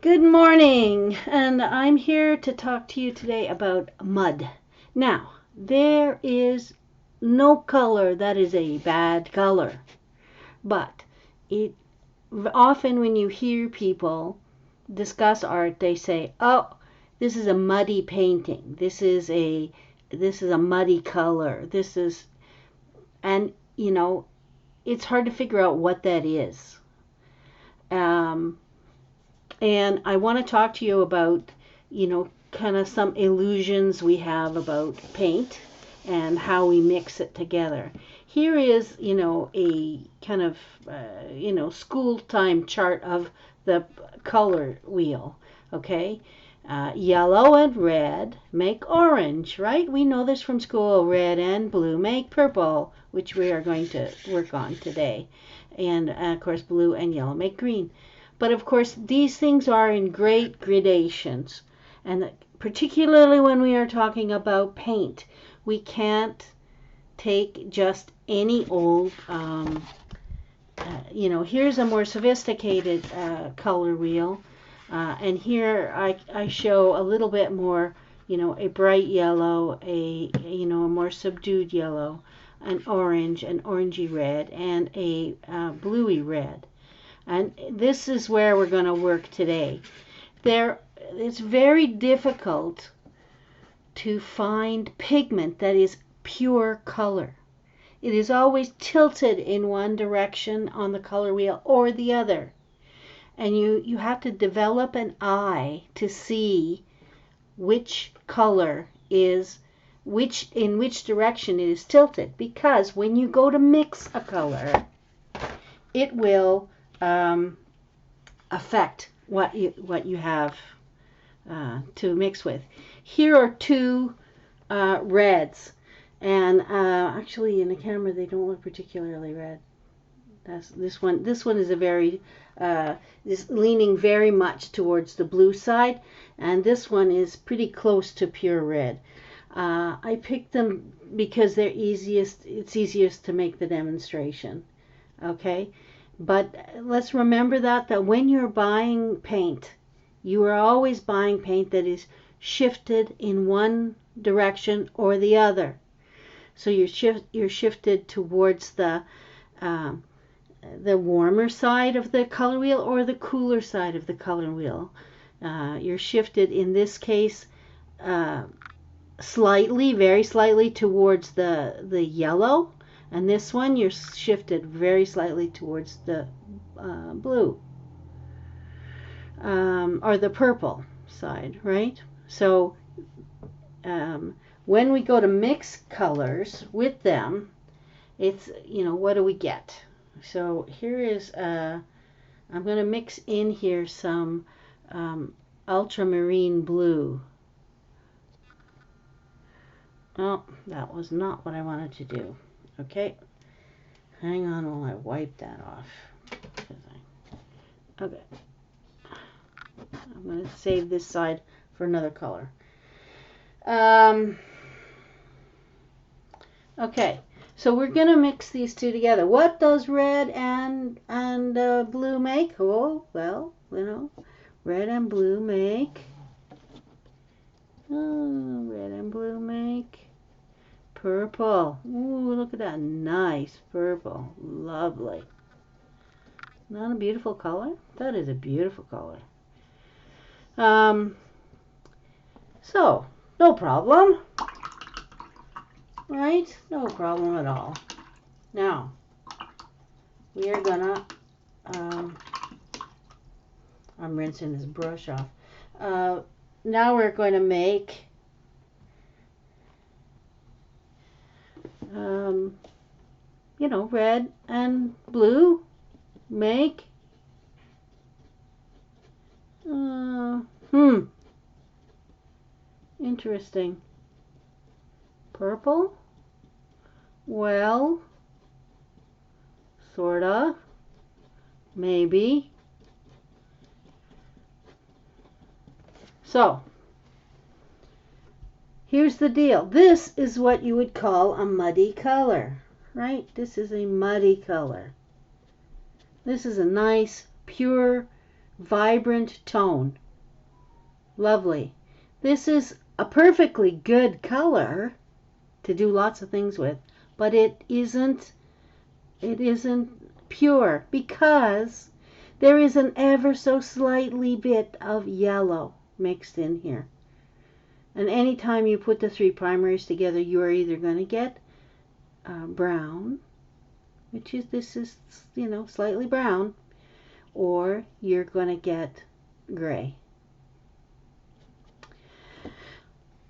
Good morning, and I'm here to talk to you today about mud. Now, there is no color that is a bad color, but it often when you hear people discuss art, they say, "Oh, this is a muddy painting. This is a muddy color. This is," and it's hard to figure out what that is. Um, And I want to talk to you about, kind of some illusions we have about paint and how we mix it together. Here is, a kind of, school time chart of the color wheel. Okay. Yellow and red make orange, right? We know this from school. Red and blue make purple, which we are going to work on today. And of course, blue and yellow make green. But of course, these things are in great gradations. And particularly when we are talking about paint, we can't take just any old, here's a more sophisticated color wheel. And here I show a little bit more, a bright yellow, a more subdued yellow, an orange, an orangey red, and a bluey red. And this is where we're going to work today. It's very difficult to find pigment that is pure color. It is always tilted in one direction on the color wheel or the other. And you have to develop an eye to see which color is in which direction it is tilted, because when you go to mix a color, it will affect what you have to mix with. Here are two reds, and actually in the camera they don't look particularly red. This one is a very is leaning very much towards the blue side, and this one is pretty close to pure red. I picked them because they're easiest. It's easiest to make the demonstration. Okay. But let's remember that when you're buying paint, you are always buying paint that is shifted in one direction or the other. So you're shifted towards the warmer side of the color wheel or the cooler side of the color wheel. You're shifted in this case slightly, very slightly towards the yellow. And this one, you're shifted very slightly towards the blue or the purple side, right? So when we go to mix colors with them, it's, what do we get? So here is, I'm going to mix in here some ultramarine blue. Oh, that was not what I wanted to do. Okay, hang on while I wipe that off. Okay, I'm going to save this side for another color. Okay, so we're going to mix these two together. What does red and blue make? Oh, well, red and blue make. Oh, red and blue make purple. Ooh, look at that nice purple. Lovely. Not a beautiful color? That is a beautiful color. So, no problem. Right? No problem at all. Now, we are gonna, I'm rinsing this brush off. Now we're going to make red and blue make interesting. Purple? Well, sorta, maybe. So, here's the deal. This is what you would call a muddy color, right? This is a muddy color. This is a nice, pure vibrant tone. Lovely. This is a perfectly good color to do lots of things with, but it isn't pure because there is an ever so slightly bit of yellow mixed in here. And anytime you put the three primaries together, you are either going to get brown, which is, this is, you know, slightly brown, or you're going to get gray.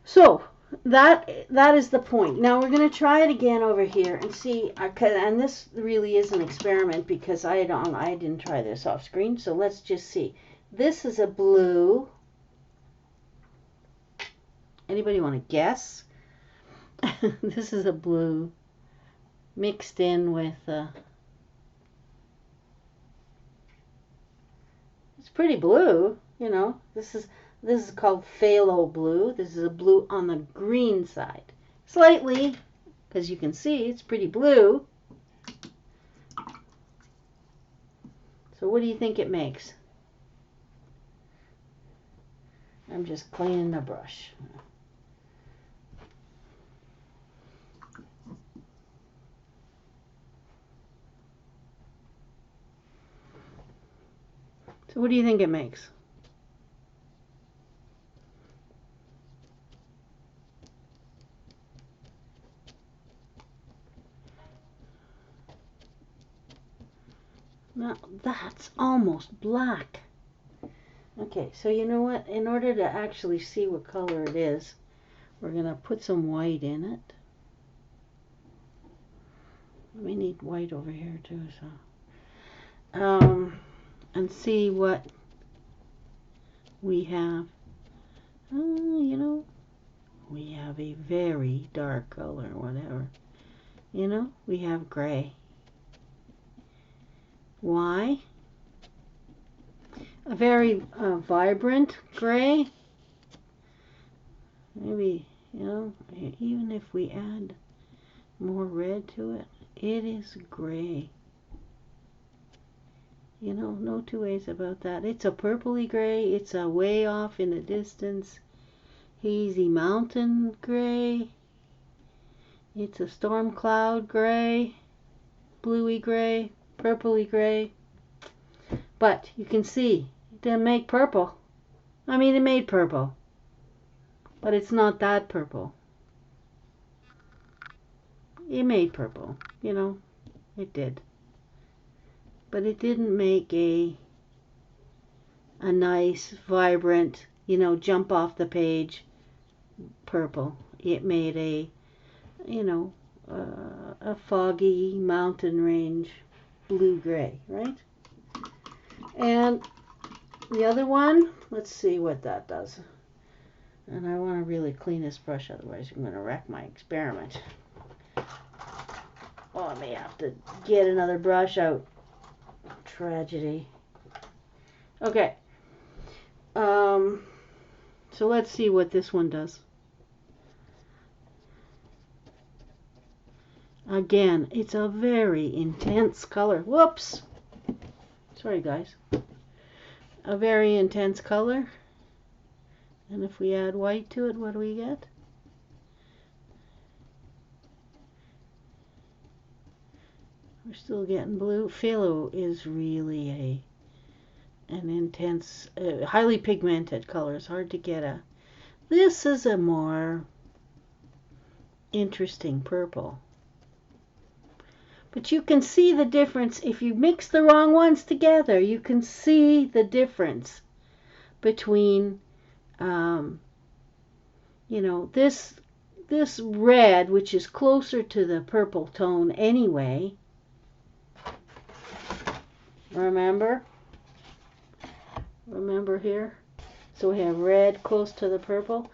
So that is the point. Now we're going to try it again over here and see, and this really is an experiment because I didn't try this off screen, so let's just see. This is a blue. Anybody want to guess? This is a blue mixed in with it's pretty blue, you know. This is called phthalo blue. This is a blue on the green side. Slightly, because you can see it's pretty blue. So what do you think it makes? I'm just cleaning the brush. So what do you think it makes? Now that's almost black. Okay, so you know what? In order to actually see what color it is, we're going to put some white in it. We need white over here too, so and see what we have. You know, we have a very dark color, whatever. You know, we have gray. Why? A very vibrant gray. Maybe, you know, even if we add more red to it, it is gray. You know, no two ways about that. It's a purpley gray. It's a way off in the distance hazy mountain gray. It's a storm cloud gray, bluey gray, purpley gray. But you can see it didn't make purple. I mean, it made purple, but it's not that purple. It made purple, you know, it did. But it didn't make a nice, vibrant, you know, jump off the page purple. It made a, you know, a foggy mountain range blue-gray, right? And the other one, let's see what that does. And I want to really clean this brush, otherwise I'm going to wreck my experiment. Oh, I may have to get another brush out. Tragedy. Okay. So let's see what this one does. Again, it's a very intense color. Whoops. Sorry, guys. A very intense color. And if we add white to it, what do we get? We're still getting blue. Phthalo is really an intense, highly pigmented color. It's hard to get a. This is a more interesting purple. But you can see the difference if you mix the wrong ones together. You can see the difference between, you know, this red, which is closer to the purple tone anyway. Remember here? So we have red close to the purple.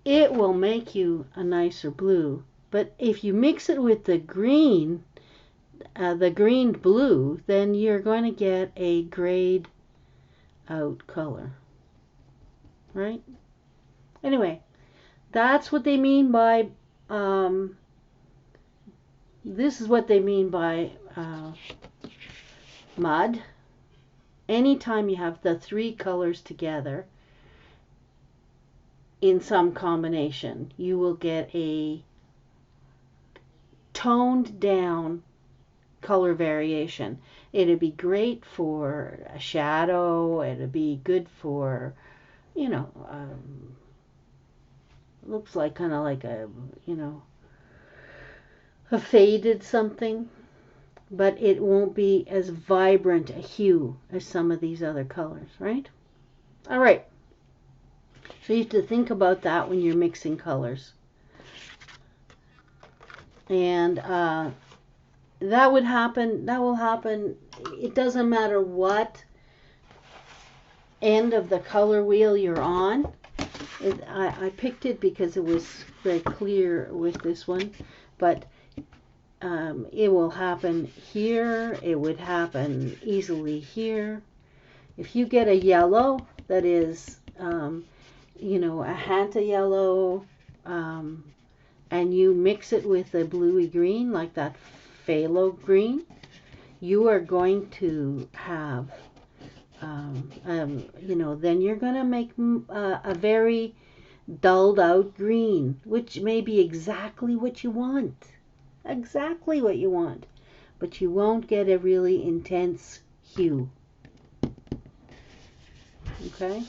It will make you a nicer blue. But if you mix it with the green blue, then you're going to get a grayed out color. Right? Anyway, that's what they mean by, this is what they mean by mud. anytime you have the three colors together in some combination, you will get a toned down color variation. It'd be great for a shadow. It'd be good for, looks like kind of like a faded something, but it won't be as vibrant a hue as some of these other colors, right? All right. So you have to think about that when you're mixing colors. And that will happen. It doesn't matter what end of the color wheel you're on. I picked it because it was very clear with this one, but it will happen here. It would happen easily here. If you get a yellow that is, a Hanta yellow, and you mix it with a bluey green, like that phthalo green, you are going to have, then you're going to make a very dulled out green, which may be exactly what you want. Exactly what you want. But you won't get a really intense hue. Okay?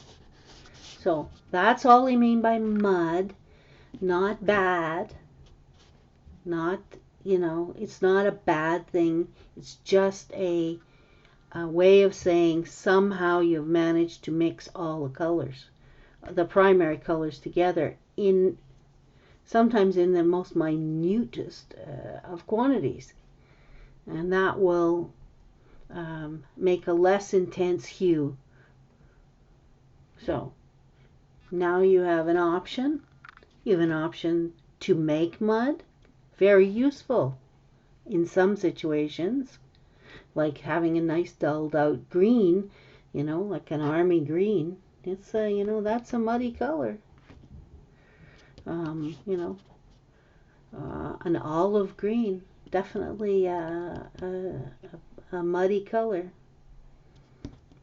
So that's all I mean by mud. Not bad. Not, it's not a bad thing. It's just a way of saying somehow you've managed to mix all the colors, the primary colors together, sometimes in the most minutest of quantities. And that will make a less intense hue. So now you have an option. You have an option to make mud. Very useful in some situations, like having a nice dulled out green, like an army green. It's that's a muddy color. An olive green, definitely a muddy color.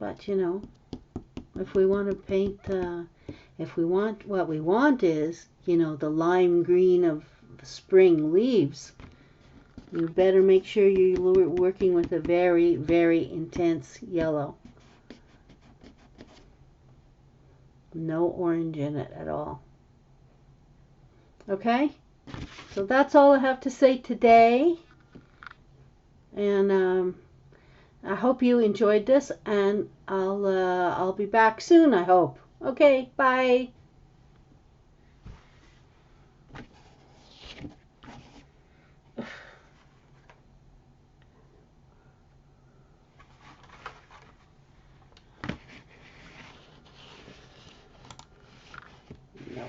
But if we want to paint, what we want is, the lime green of spring leaves, you better make sure you're working with a very, very intense yellow. No orange in it at all. Okay? So that's all I have to say today. And I hope you enjoyed this, and I'll be back soon, I hope. Okay, bye. No.